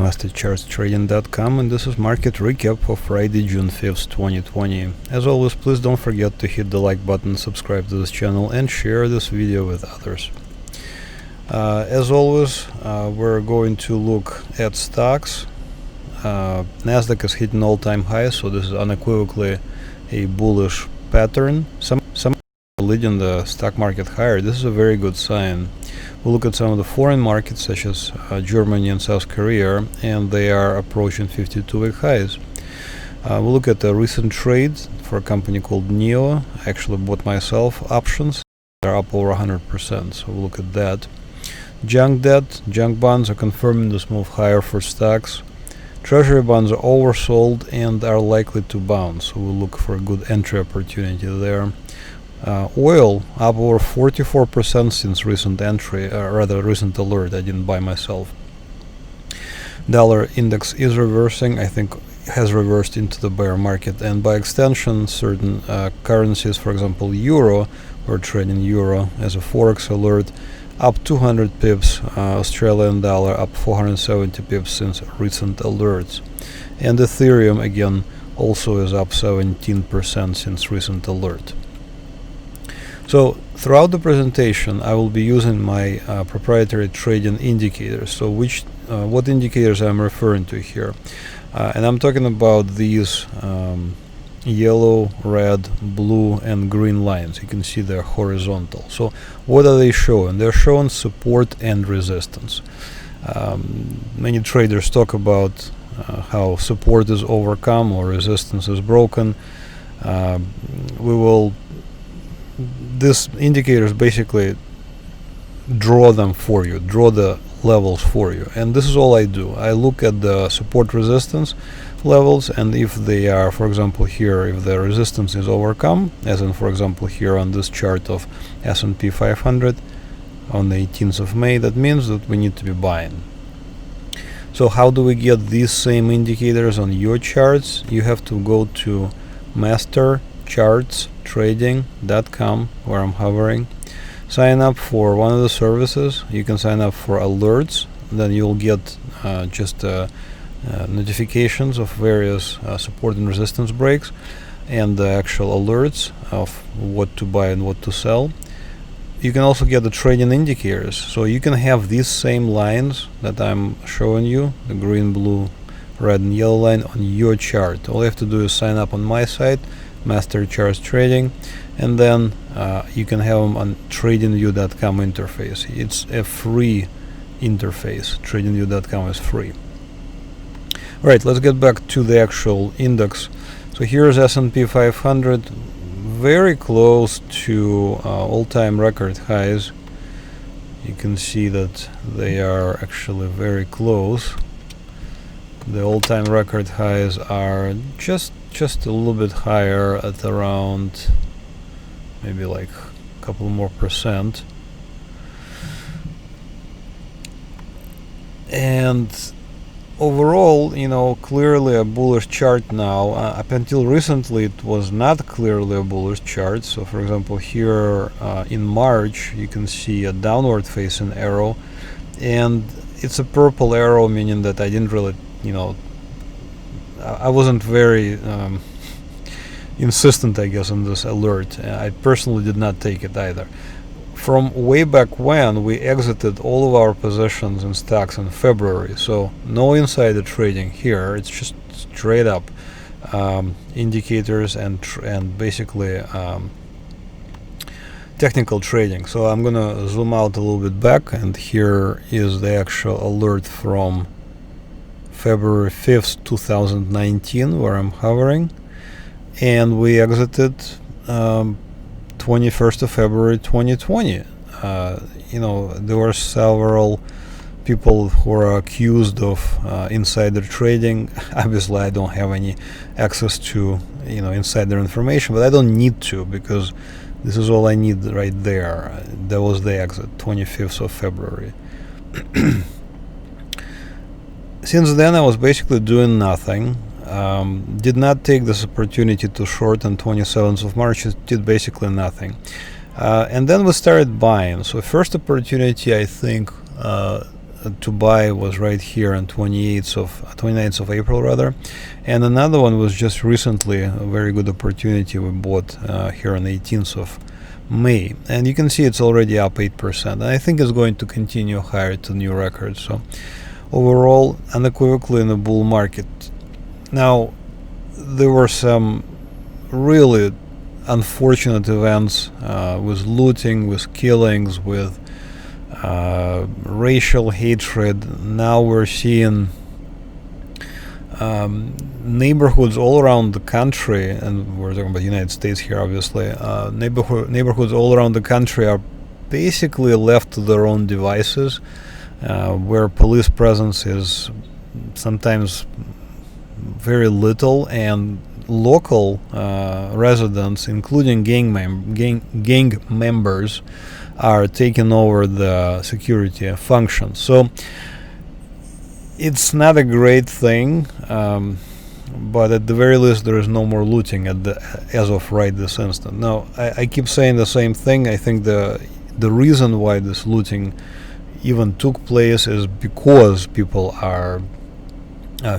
MasterChartsTrading.com, and this is market recap for Friday, June 5th, 2020. As always, please don't forget to hit the like button, subscribe to this channel, and share this video with others. As always, we're going to look at stocks. NASDAQ is hitting all-time highs, so this is unequivocally a bullish pattern. Some leading the stock market higher. This is a very good sign. We'll look at some of the foreign markets such as Germany and South Korea, and they are approaching 52-week highs. We'll look at the recent trades for a company called NEO. I actually bought myself options. They're up over 100%, so we'll look at that. Junk debt, junk bonds are confirming this move higher for stocks. Treasury bonds are oversold and are likely to bounce, so we'll look for a good entry opportunity there. Oil up over 44% since recent entry, recent alert. I didn't buy myself. Dollar index is reversing. I think has reversed into the bear market, and by extension, certain currencies, for example, euro, we're trading euro as a Forex alert, up 200 pips. Australian dollar up 470 pips since recent alerts, and Ethereum again also is up 17% since recent alert. So throughout the presentation, I will be using my proprietary trading indicators. So what indicators I'm referring to here, and I'm talking about these yellow, red, blue, and green lines. You can see they're horizontal. So what are they showing? They're showing support and resistance. Many traders talk about how support is overcome or resistance is broken. These indicators basically draw them for you, draw the levels for you, and this is all I do. I look at the support resistance levels, and if they are, for example here, if the resistance is overcome, as in for example here on this chart of S&P 500 on the 18th of May, that means that we need to be buying. So how do we get these same indicators on your charts? You have to go to MasterChartsTrading.com, where I'm hovering. Sign up for one of the services. You can sign up for alerts, then you'll get just notifications of various support and resistance breaks, and the actual alerts of what to buy and what to sell. You can also get the trading indicators, so you can have these same lines that I'm showing you, the green, blue, red, and yellow line, on your chart. All you have to do is sign up on my site, Master Charts Trading, and then you can have them on TradingView.com interface. It's a free interface. TradingView.com is free. Alright, let's get back to the actual index. So here's S&P 500, very close to all-time record highs. You can see that they are actually very close. The all-time record highs are just a little bit higher at around maybe like a couple more percent. And overall, clearly a bullish chart now. Up until recently, it was not clearly a bullish chart. So, for example, here in March, you can see a downward facing arrow, and it's a purple arrow, meaning that I didn't really, I wasn't very insistent, I guess, on this alert. I personally did not take it either. From way back when, we exited all of our positions in stocks in February, so no insider trading here. It's just straight up indicators and basically technical trading. So I'm gonna zoom out a little bit back, and here is the actual alert from February 5th, 2019, where I'm hovering, and we exited 21st of February 2020. There were several people who are accused of insider trading. Obviously, I don't have any access to insider information, but I don't need to, because this is all I need right there. That was the exit, 25th of February. Since then, I was basically doing nothing. Did not take this opportunity to short on 27th of March. It did basically nothing. And then we started buying. So first opportunity, I think, to buy was right here on 29th of April rather, and another one was just recently a very good opportunity we bought here on 18th of May, and you can see it's already up 8%, and I think it's going to continue higher to new records. So overall, unequivocally in a bull market. Now, there were some really unfortunate events with looting, with killings, with racial hatred. Now we're seeing neighborhoods all around the country, and we're talking about the United States here, obviously. Neighborhoods all around the country are basically left to their own devices, where police presence is sometimes very little, and local residents, including gang members, are taking over the security functions. So it's not a great thing, but at the very least there is no more looting as of right this instant. Now, I keep saying the same thing. I think the reason why this looting even took place is because people are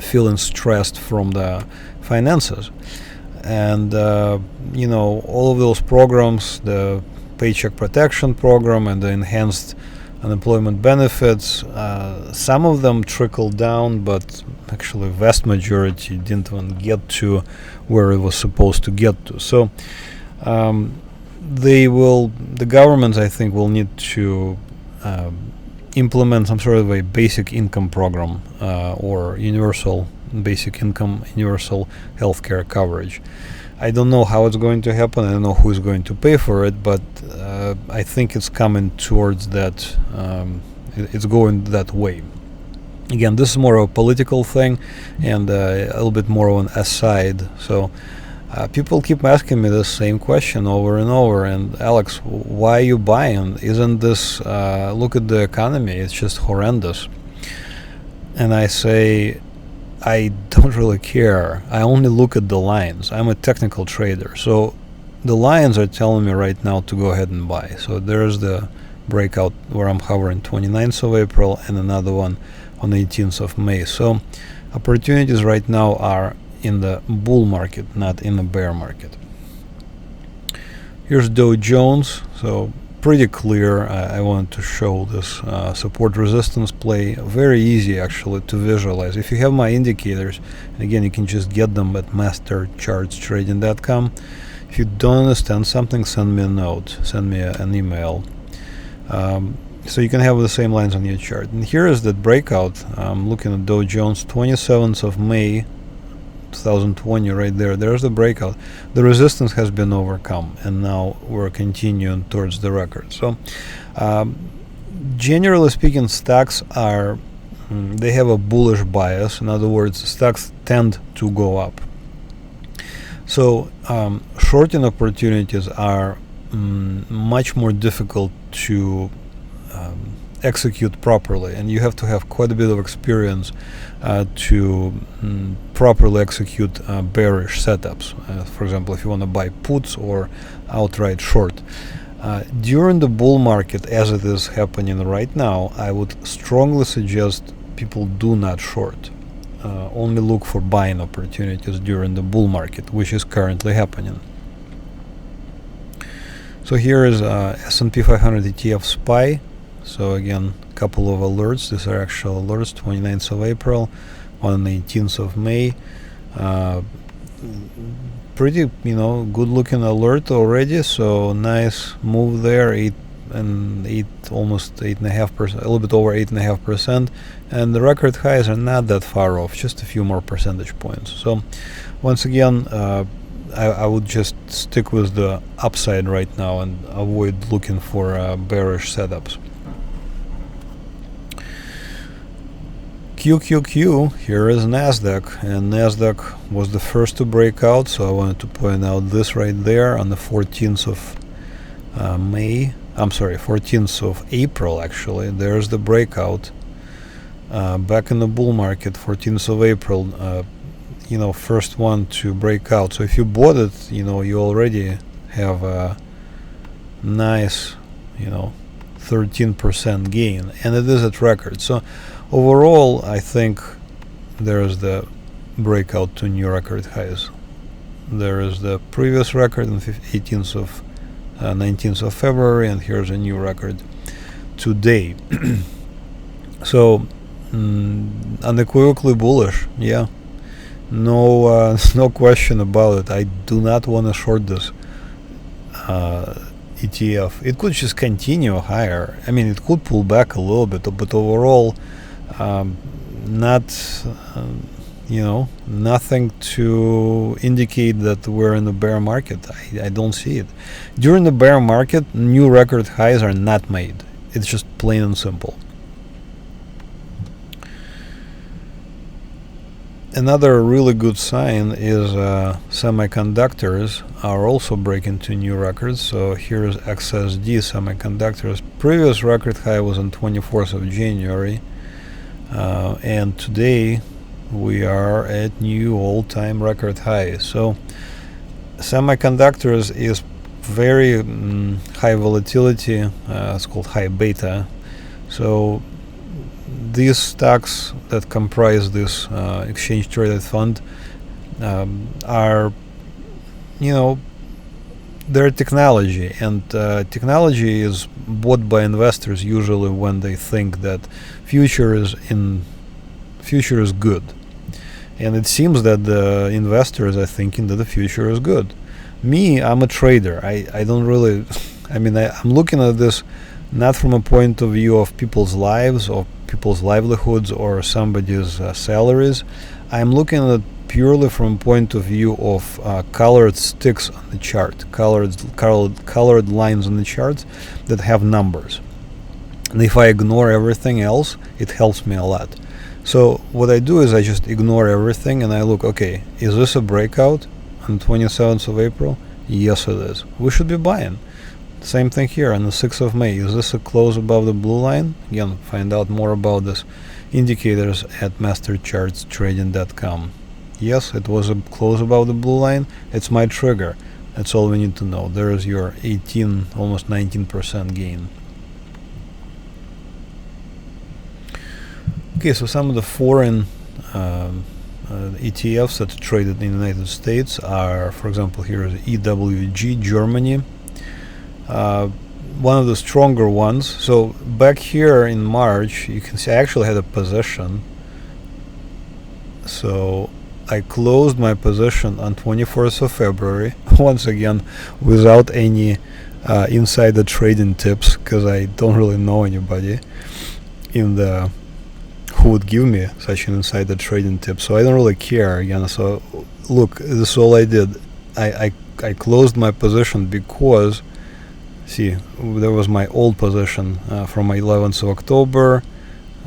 feeling stressed from the finances, and all of those programs, the Paycheck Protection Program and the enhanced unemployment benefits, some of them trickled down, but actually vast majority didn't even get to where it was supposed to get to. So the government, I think, will need to implement some sort of a basic income program or universal basic income, universal healthcare coverage. I don't know how it's going to happen. I don't know who's going to pay for it, but I think it's coming towards that. It's going that way. Again, this is more of a political thing and a little bit more of an aside. So people keep asking me the same question over and over. And Alex, why are you buying? Isn't this, look at the economy, it's just horrendous. And I say, I don't really care. I only look at the lines. I'm a technical trader. So the lines are telling me right now to go ahead and buy. So there's the breakout where I'm hovering 29th of April and another one on 18th of May. So opportunities right now are in the bull market, not in the bear market. Here's Dow Jones. So pretty clear. I wanted to show this support resistance play. Very easy actually to visualize. If you have my indicators, and again, you can just get them at MasterChartsTrading.com. If you don't understand something, send me a note, send me an email. So you can have the same lines on your chart. And here is the breakout. I'm looking at Dow Jones, 27th of May 2020, right there. There's the breakout. The resistance has been overcome, and now we're continuing towards the record. So generally speaking, stocks are they have a bullish bias. In other words, stocks tend to go up. So shorting opportunities are much more difficult to execute properly, and you have to have quite a bit of experience to properly execute bearish setups. For example, if you want to buy puts or outright short. During the bull market, as it is happening right now, I would strongly suggest people do not short. Only look for buying opportunities during the bull market, which is currently happening. So here is S&P 500 ETF SPY. So again, a couple of alerts. These are actual alerts. 29th of April, on the 18th of May. Pretty, good looking alert already. So nice move there. Almost 8.5%, a little bit over 8.5%, and the record highs are not that far off, just a few more percentage points. So once again, I would just stick with the upside right now and avoid looking for bearish setups. QQQ, here is NASDAQ, and NASDAQ was the first to break out, so I wanted to point out this right there on the 14th of May. I'm sorry, 14th of April actually. There's the breakout back in the bull market. 14th of April, first one to break out. So if you bought it, you already have a nice 13% gain, and it is at record. So overall, I think there is the breakout to new record highs. There is the previous record on 19th of February, and here's a new record today. So unequivocally bullish, yeah. No, no question about it. I do not want to short this ETF. It could just continue higher. I mean, it could pull back a little bit, but overall, not, nothing to indicate that we're in a bear market. I don't see it. During the bear market, new record highs are not made. It's just plain and simple. Another really good sign is semiconductors are also breaking to new records. So here's XSD Semiconductors. Previous record high was on 24th of January, and today we are at new all-time record high. So semiconductors is very high volatility. It's called high beta. So these stocks that comprise this exchange traded fund are, they're technology, and technology is bought by investors usually when they think that future is good, and it seems that the investors are thinking that the future is good. Me, I'm a trader. I don't really, I'm looking at this not from a point of view of people's lives or people's livelihoods or somebody's salaries. I'm looking at it purely from a point of view of colored sticks on the chart, colored lines on the chart that have numbers. And if I ignore everything else, it helps me a lot. So what I do is I just ignore everything and I look, okay, is this a breakout on 27th of April? Yes, it is. We should be buying. Same thing here on the 6th of May. Is this a close above the blue line? Again, find out more about this indicators at MasterChartsTrading.com. Yes, it was a close above the blue line. It's my trigger. That's all we need to know. There is your 18, almost 19% gain. Okay, so some of the foreign ETFs that are traded in the United States are, for example, here is EWG, Germany. One of the stronger ones. So back here in March, you can see I actually had a position. So I closed my position on 24th of February, once again, without any insider trading tips, because I don't really know anybody who would give me such an insider trading tip. So I don't really care again. So look, this is all I did. I closed my position because, see, there was my old position from 11th of October.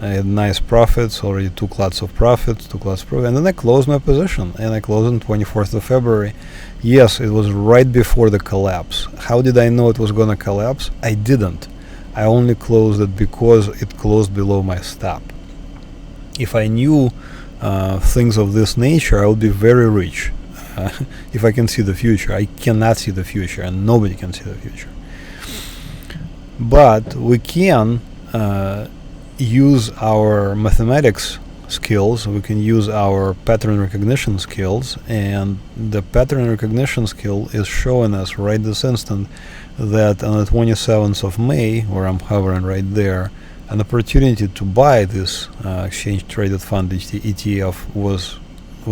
I had nice profits, already took lots of profits, and then I closed my position, and I closed on 24th of February. Yes, it was right before the collapse. How did I know it was gonna collapse? I didn't. I only closed it because it closed below my stop. If I knew things of this nature, I would be very rich. If I can see the future. I cannot see the future, and nobody can see the future. But we can use our mathematics skills, we can use our pattern recognition skills, and the pattern recognition skill is showing us right this instant that on the 27th of May, where I'm hovering right there, an opportunity to buy this exchange traded fund ETF was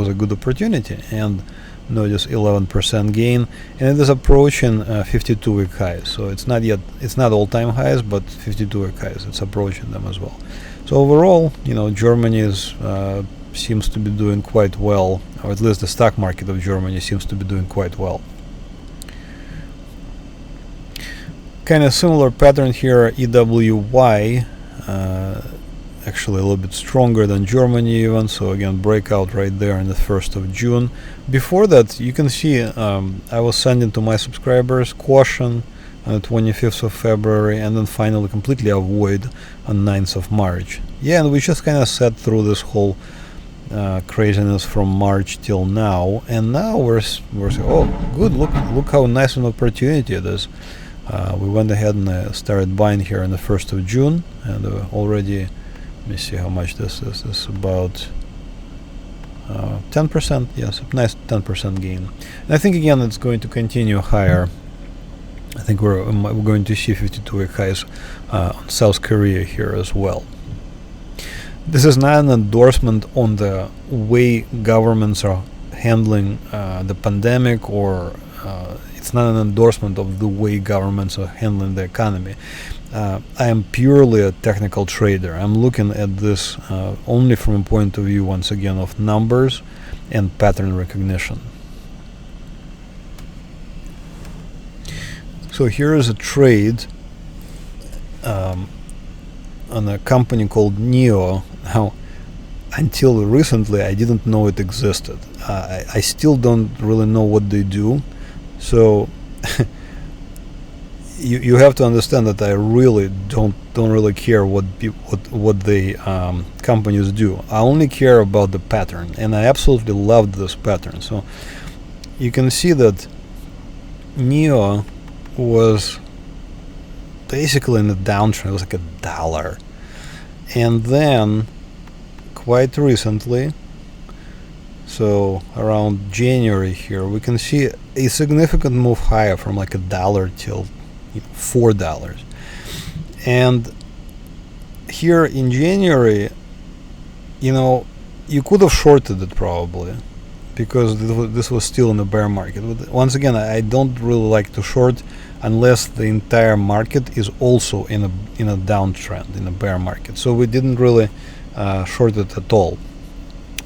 a good opportunity, and notice 11% gain, and it is approaching 52-week highs. So it's not all-time highs, but 52-week highs. It's approaching them as well. So overall, Germany seems to be doing quite well, or at least the stock market of Germany seems to be doing quite well. Kind of similar pattern here, EWY. Actually a little bit stronger than Germany even, so again breakout right there on the 1st of June. Before that, you can see I was sending to my subscribers caution on the 25th of February, and then finally completely avoid on 9th of March. Yeah, and we just kind of sat through this whole craziness from March till now, and now we're saying, oh good, look how nice an opportunity it is. We went ahead and started buying here on the 1st of June, and already, let me see how much this is. This is about 10%. Yes, a nice 10% gain. And I think again it's going to continue higher. I think we're going to see 52-week highs on South Korea here as well. This is not an endorsement on the way governments are handling the pandemic, or it's not an endorsement of the way governments are handling the economy. I am purely a technical trader. I'm looking at this only from a point of view, once again, of numbers and pattern recognition. So here is a trade on a company called NEO. Now, until recently, I didn't know it existed. I still don't really know what they do. So you have to understand that I really don't really care what the companies do. I only care about the pattern, and I absolutely loved this pattern. So you can see that NEO was basically in the downtrend. It was like $1, and then quite recently, so around January here, we can see a significant move higher from like $1 till $4. And here in January, you could have shorted it probably, because this was still in the bear market. But once again, I don't really like to short unless the entire market is also in a downtrend, in a bear market. So we didn't really short it at all.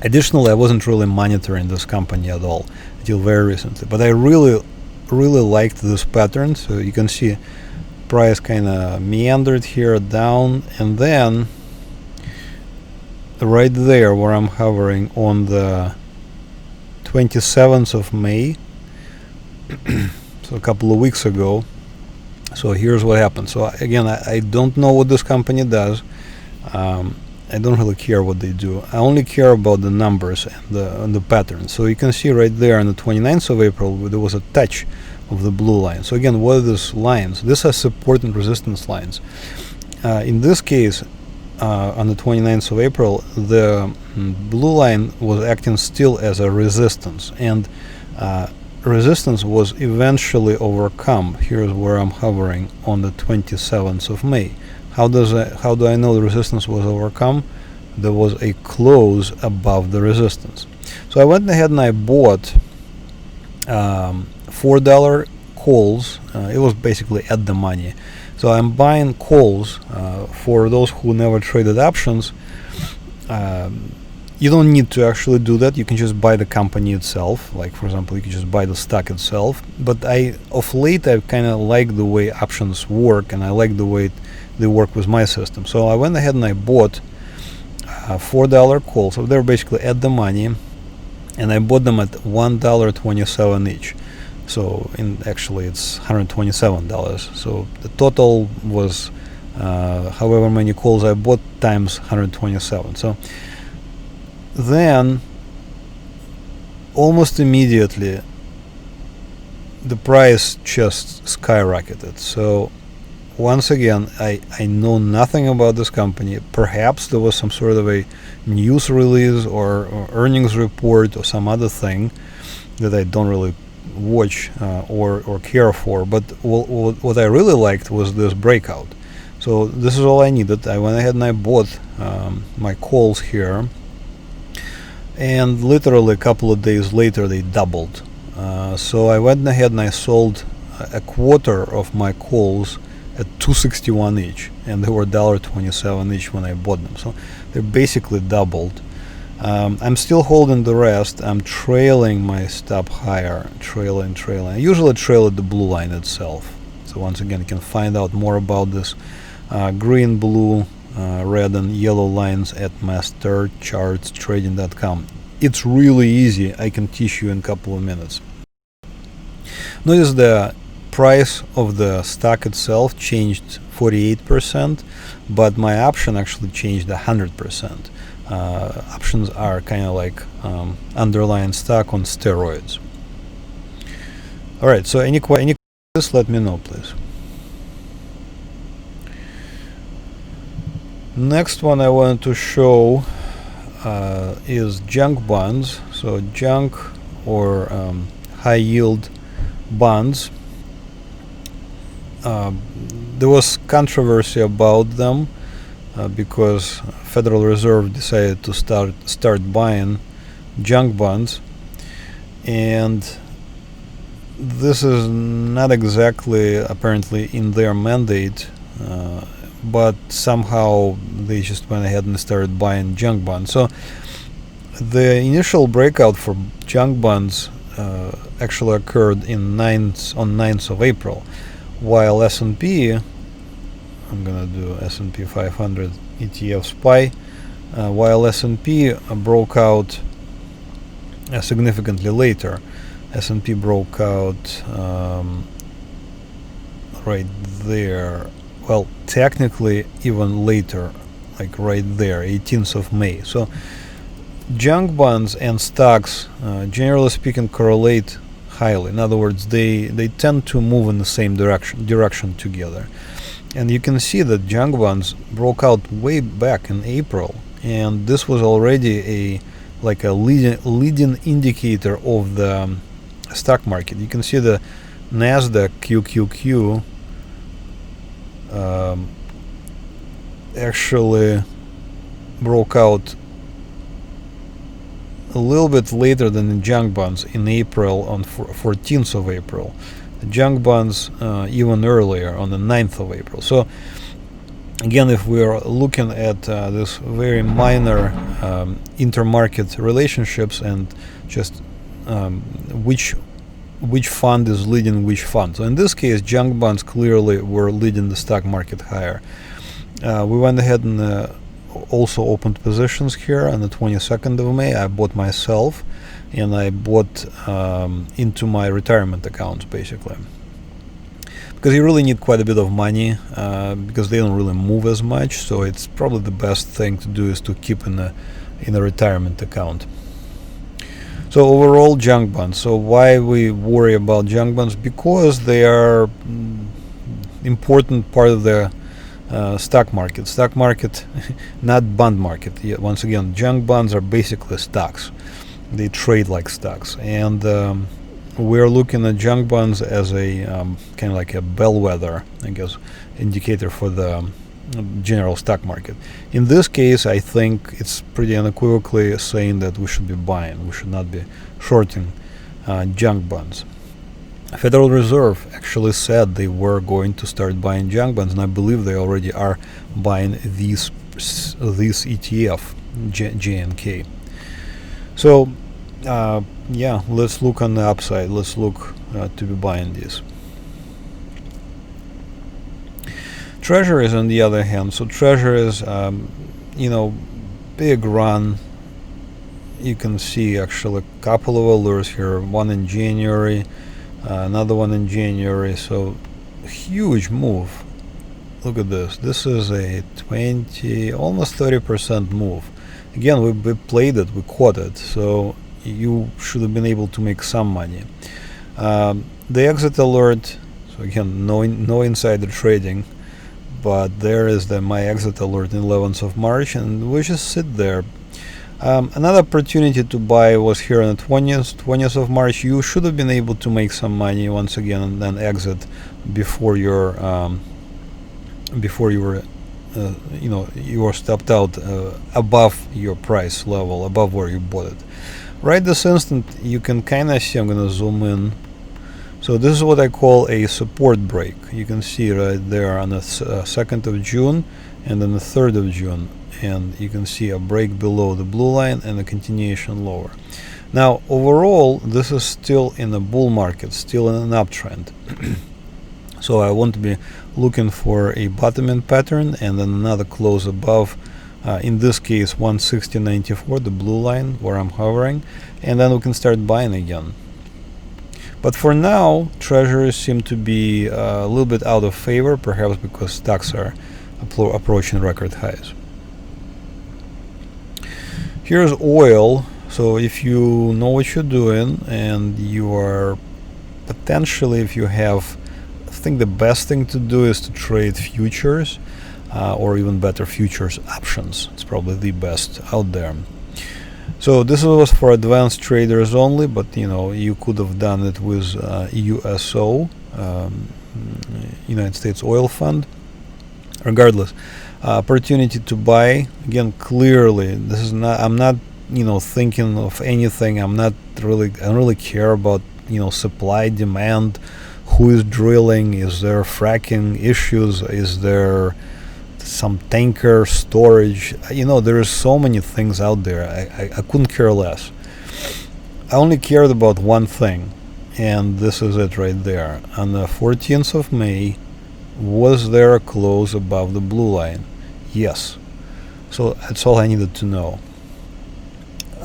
Additionally, I wasn't really monitoring this company at all until very recently, but I really liked this pattern. So you can see price kind of meandered here down, and then right there where I'm hovering on the 27th of May, so a couple of weeks ago. So here's what happened. So again, I don't know what this company does. I don't really care what they do. I only care about the numbers and the pattern. So you can see right there on the 29th of April, there was a touch of the blue line. So again, what are these lines? These are support and resistance lines. In this case, on the 29th of April, the blue line was acting still as a resistance, and resistance was eventually overcome. Here's where I'm hovering on the 27th of May. How do I know the resistance was overcome? There was a close above the resistance. So I went ahead and I bought $4 calls. It was basically at the money. So I'm buying calls. For those who never traded options, you don't need to actually do that. You can just buy the company itself. Like, for example, you can just buy the stock itself. But of late, I kind of like the way options work, and I like the way they work with my system. So I went ahead and I bought $4 calls. So they're basically at the money, and I bought them at $1.27 each. So actually it's $127. So the total was however many calls I bought times 127. So then almost immediately the price just skyrocketed. So once again, I know nothing about this company. Perhaps there was some sort of a news release or earnings report or some other thing that I don't really watch or care for. But what I really liked was this breakout. So this is all I needed. I went ahead and I bought my calls here, and literally a couple of days later they doubled. So I went ahead and I sold a quarter of my calls at $2.61 each, and they were $1.27 each when I bought them. So they're basically doubled. I'm still holding the rest. I'm trailing my stop higher, trailing. I usually trail at the blue line itself. So once again, you can find out more about this green, blue, red, and yellow lines at MasterChartsTrading.com. It's really easy. I can teach you in a couple of minutes. Notice the price of the stock itself changed 48%, but my option actually changed 100%. Options are kind of like underlying stock on steroids. All right, so any questions, let me know, please. Next one I wanted to show is junk bonds. So junk or high yield bonds. There was controversy about them because Federal Reserve decided to start buying junk bonds, and this is not exactly apparently in their mandate, but somehow they just went ahead and started buying junk bonds. So the initial breakout for junk bonds actually occurred on 9th of April, while S&P, I'm gonna do S&P 500 ETF SPY, while S&P broke out significantly later. S&P broke out right there. Well, technically even later, like right there, 18th of May. So junk bonds and stocks, generally speaking, correlate highly. In other words, they tend to move in the same direction together. And you can see that junk bonds broke out way back in April, and this was already a leading indicator of the stock market. You can see the NASDAQ QQQ actually broke out a little bit later than the junk bonds in April, on 14th of April. The junk bonds even earlier, on the 9th of April. So again, if we are looking at this very minor intermarket relationships and just which fund is leading which fund. So in this case, junk bonds clearly were leading the stock market higher. We went ahead and also opened positions here on the 22nd of May. I bought myself, and I bought into my retirement accounts, basically, because you really need quite a bit of money because they don't really move as much. So it's probably the best thing to do is to keep in a retirement account. So overall, junk bonds. So why we worry about junk bonds? Because they are important part of the stock market, not bond market. Once again, junk bonds are basically stocks. They trade like stocks, and we're looking at junk bonds as a kind of like a bellwether, I guess, indicator for the general stock market. In this case, I think it's pretty unequivocally saying that we should be buying. We should not be shorting junk bonds. Federal Reserve actually said they were going to start buying junk bonds, and I believe they already are buying this ETF, JNK. So yeah, let's look on the upside. Let's look to be buying this. Treasuries, on the other hand, so treasuries, big run. You can see actually a couple of alerts here, one in January, another one in January. So huge move. Look at this. This is a 20, almost 30% move. Again, we played it, we caught it, so you should have been able to make some money. The exit alert, so again, no insider trading, but there is my exit alert in 11th of March, and we just sit there. Another opportunity to buy was here on the 20th of March. You should have been able to make some money once again and then exit before you were stepped out above your price level, above where you bought it. Right this instant, you can kind of see, I'm going to zoom in. So this is what I call a support break. You can see right there on the 2nd of June and then the 3rd of June. And you can see a break below the blue line and a continuation lower. Now, overall, this is still in a bull market, still in an uptrend. So I want to be looking for a bottoming pattern and then another close above, in this case 160.94, the blue line where I'm hovering, and then we can start buying again. But for now, treasuries seem to be a little bit out of favor, perhaps because stocks are approaching record highs. Here's oil. So if you know what you're doing and you are potentially, if you have, I think the best thing to do is to trade futures. or even better, futures options. It's probably the best out there. So this was for advanced traders only, but you could have done it with USO, United States Oil Fund. Regardless, opportunity to buy, again, clearly this is not, I'm not thinking of anything. I don't really care about supply, demand, who is drilling, is there fracking issues, is there some tanker storage. There is so many things out there. I couldn't care less. I only cared about one thing, and this is it right there. On the 14th of May, was there a close above the blue line? Yes. So that's all I needed to know.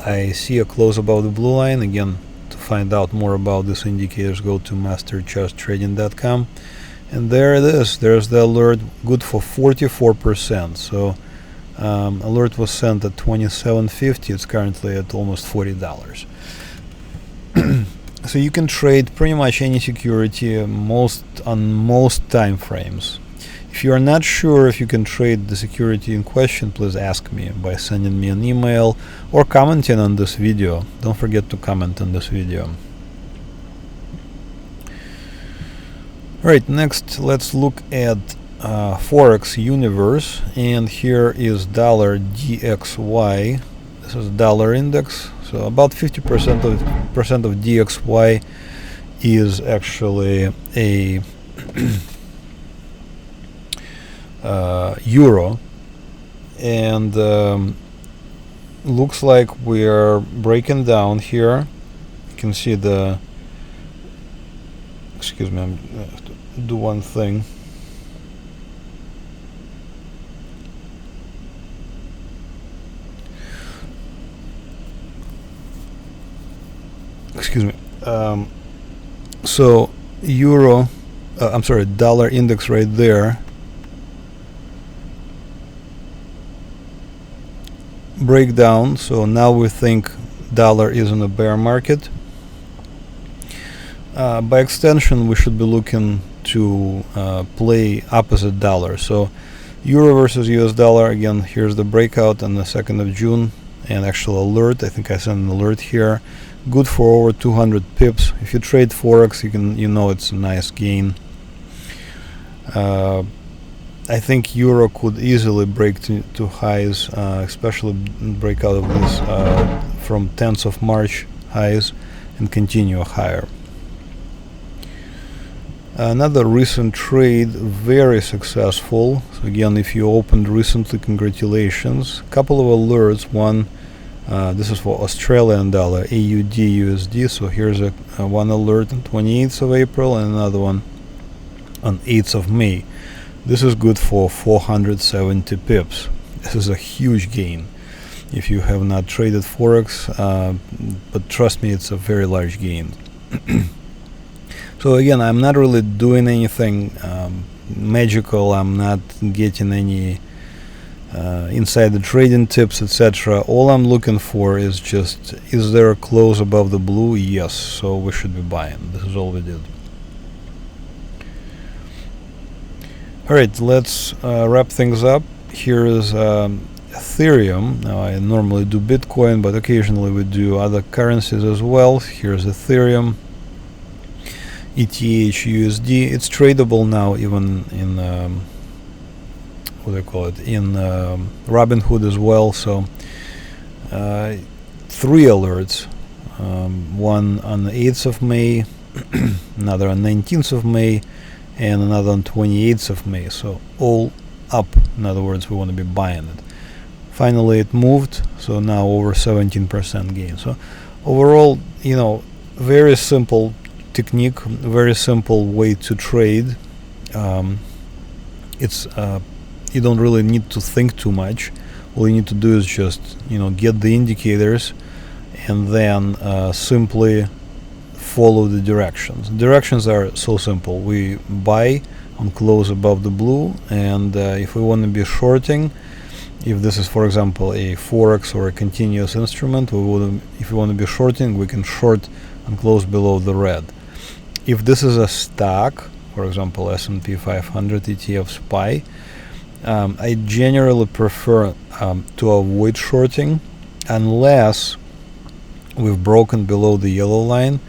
I see a close above the blue line. Again, to find out more about these indicators, go to MasterChartsTrading.com. And there it is. There's the alert, good for 44%. So alert was sent at $27.50. It's currently at almost $40. So you can trade pretty much any security on most time frames. If you are not sure if you can trade the security in question, please ask me by sending me an email or commenting on this video. Don't forget to comment on this video. Alright, next let's look at Forex universe, and here is dollar DXY. This is dollar index. So about 50% of DXY is actually a euro, and looks like we are breaking down here. You can see the, excuse me, I'm gonna have to do one thing. Excuse me. So dollar index right there, breakdown. So now we think dollar is in a bear market. By extension, we should be looking to play opposite dollar. So euro versus US dollar, again, here's the breakout on the 2nd of June, and actual alert. I think I sent an alert here. Good for over 200 pips. If you trade Forex, it's a nice gain. I think euro could easily break to highs, especially break out of this from 10th of March highs and continue higher. Another recent trade, very successful. So again, if you opened recently, congratulations. A couple of alerts. One, this is for Australian dollar, AUDUSD. So here's one alert on 28th of April and another one on 8th of May. This is good for 470 pips. This is a huge gain if you have not traded Forex, but trust me, it's a very large gain. So again, I'm not really doing anything magical. I'm not getting any insider trading tips, etc. All I'm looking for is just, is there a close above the blue? Yes, so we should be buying. This is all we did. Alright, let's wrap things up. Here is Ethereum. Now I normally do Bitcoin, but occasionally we do other currencies as well. Here's Ethereum, ETH/USD. It's tradable now even in in Robinhood as well. So 3 alerts, one on the 8th of May, another on 19th of May, and another on 28th of May. So all up. In other words, we want to be buying it. Finally it moved, so now over 17% gain. So overall, very simple technique, very simple way to trade. It's you don't really need to think too much. All you need to do is just get the indicators and then simply follow the directions. Directions are so simple. We buy on close above the blue, and if we want to be shorting, if this is, for example, a Forex or a continuous instrument, if we want to be shorting, we can short on close below the red. If this is a stock, for example, S&P 500 ETF SPY, I generally prefer to avoid shorting unless we've broken below the yellow line,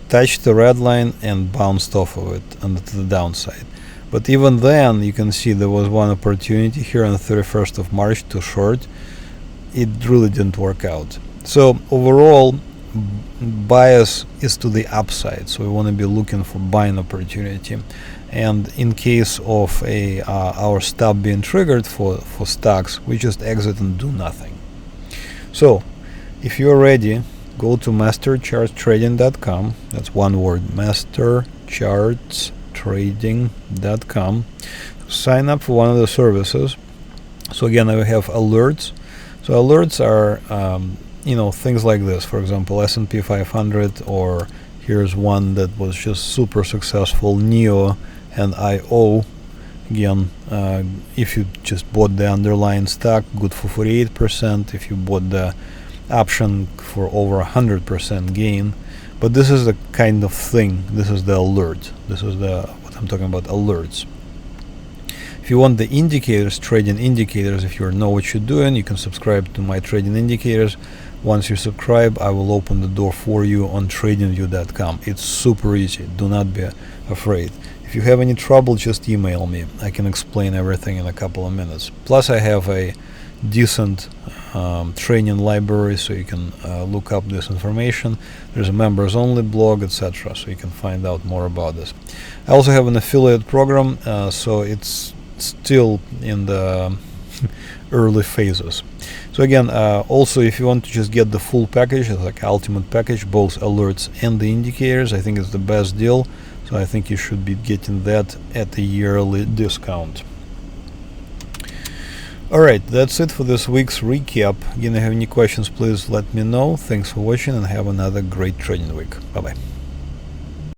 touched the red line, and bounced off of it and to the downside. But even then, you can see there was one opportunity here on the 31st of March to short. It really didn't work out. So overall, bias is to the upside, so we want to be looking for buying opportunity. And in case of our stop being triggered for stocks, we just exit and do nothing. So if you're ready, go to MasterChartsTrading.com. That's one word, MasterChartsTrading.com. Sign up for one of the services. So again, I have alerts. So alerts are things like this. For example, S&P 500, or here's one that was just super successful, NEO and IO. Again, if you just bought the underlying stock, good for 48%. If you bought the option, for over 100% gain. But this is the kind of thing. This is the alert. This is what I'm talking about, alerts. If you want the indicators, trading indicators, if you know what you're doing, you can subscribe to my trading indicators. Once you subscribe, I will open the door for you on TradingView.com. It's super easy. Do not be afraid. If you have any trouble, just email me. I can explain everything in a couple of minutes. Plus, I have a decent training library, so you can look up this information. There's a members only blog, etc., so you can find out more about this. I also have an affiliate program, so it's still in the early phases. So again, also if you want to just get the full package, it's like ultimate package, both alerts and the indicators, I think it's the best deal. So I think you should be getting that at a yearly discount. Alright, that's it for this week's recap. Again, if you have any questions, please let me know. Thanks for watching and have another great trading week. Bye bye.